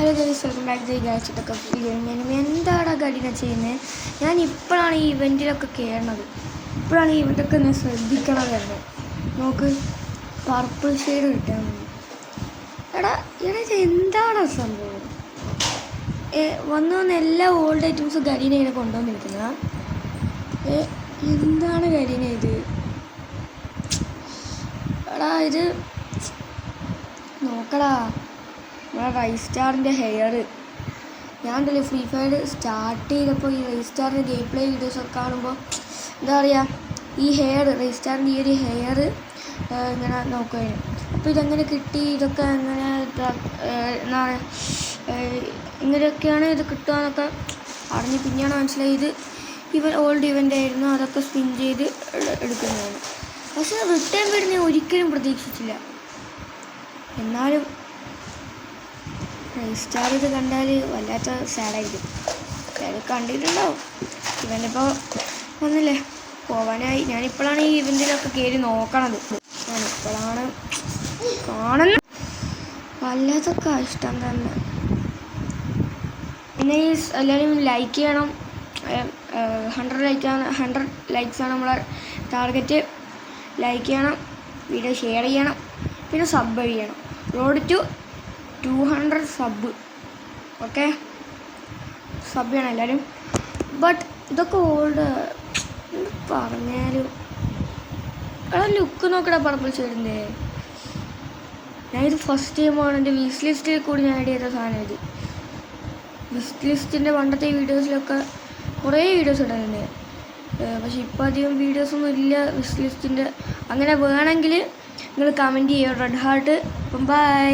Hello guys, welcome back to ഗാഡ്ജറ്റൊക്കെ video. ഞാൻ എന്താണ് കഠിന ചെയ്യുന്നത്? ഞാൻ ഇപ്പോഴാണ് ഈ ഇവൻറ്റിലൊക്കെ കയറണത്. ഇപ്പോഴാണ് ഈ ഇവൻ്റൊക്കെ ഞാൻ ശ്രദ്ധിക്കണത് തന്നെ. നോക്ക്, പർപ്പിൾ ഷെയ്ഡ് കിട്ടാൻ മതി. എടാ ഇത് എന്താണ് സംഭവം? വന്ന് എല്ലാ ഓൾഡ് ഐറ്റംസും കരീന ഇങ്ങനെ കൊണ്ടുവന്നിരിക്കുന്ന എന്താണ് കരീന ഇത്? എടാ ഇത് നോക്കടാ, നമ്മുടെ റൈസ്റ്റാറിൻ്റെ ഹെയർ. ഞാൻ ഉണ്ടല്ലോ ഫ്രീ ഫയർ സ്റ്റാർട്ട് ചെയ്തപ്പോൾ ഈ റൈസ്റ്റാറിൻ്റെ ഗെയിം പ്ലേ വീഡിയോസൊക്കെ കാണുമ്പോൾ എന്താ പറയുക, ഈ ഹെയർ റൈസ്റ്റാറിൻ്റെ ഈ ഒരു ഹെയർ ഇങ്ങനെ നോക്കുകയായിരുന്നു. അപ്പോൾ ഇതെങ്ങനെ കിട്ടി, ഇതൊക്കെ എങ്ങനെ എന്താണ് ഇങ്ങനെയൊക്കെയാണ് ഇത് കിട്ടുക എന്നൊക്കെ അറിഞ്ഞ് പിന്നെയാണ് മനസ്സിലായത് ഓൾഡ് ഇവൻ്റ് ആയിരുന്നു. അതൊക്കെ സ്പിൻ ചെയ്ത് എടുക്കുന്നതാണ്. പക്ഷേ റിട്ടേൺ വീട് ഞാൻ ഒരിക്കലും പ്രതീക്ഷിച്ചില്ല. എന്നാലും റൈസ്റ്റാർ ഇത് കണ്ടാൽ വല്ലാത്ത സാഡായിരിക്കും. അത് കണ്ടിട്ടുണ്ടാവും. ഇവനിപ്പോൾ വന്നില്ലേ, പോവാനായി. ഞാനിപ്പോഴാണ് ഈ ഇവൻറ്റിലൊക്കെ കയറി നോക്കണത്. ഞാനിപ്പോഴാണ് കാണുന്നത്. വല്ലാത്ത കഷ്ടം തന്നെ. പിന്നെ ഈ എല്ലാവരും ലൈക്ക് ചെയ്യണം. 100 ലൈക്സാണ് നമ്മളെ ടാർഗറ്റ്. ലൈക്ക് ചെയ്യണം, വീഡിയോ ഷെയർ ചെയ്യണം, പിന്നെ സബ് ചെയ്യണം. Road to 200 sub. Okay, sub ചെയ്യണം എല്ലാവരും. ബട്ട് ഇതൊക്കെ ഓൾഡ് പറഞ്ഞാലും ലുക്ക് നോക്കടാ പർപ്പിൾ ഷെയ്ഡിൻ്റെ. ഞാനിത് ഫസ്റ്റ് ടൈമാണ് എൻ്റെ വിഷ് ലിസ്റ്റിൽ കൂടി ഞാൻ ആഡ് ചെയ്ത സാധനം. ഇത് വിഷ് ലിസ്റ്റിൻ്റെ പണ്ടത്തെ വീഡിയോസിലൊക്കെ കുറേ വീഡിയോസ് ഇടാനുണ്ട്. പക്ഷെ ഇപ്പോൾ അധികം വീഡിയോസൊന്നും ഇല്ല വിഷ് ലിസ്റ്റിൻ്റെ. അങ്ങനെ വേണമെങ്കിൽ നിങ്ങൾ കമൻറ്റ് ചെയ്യുക റെഡ് ഹാർട്ട്. ബൈ.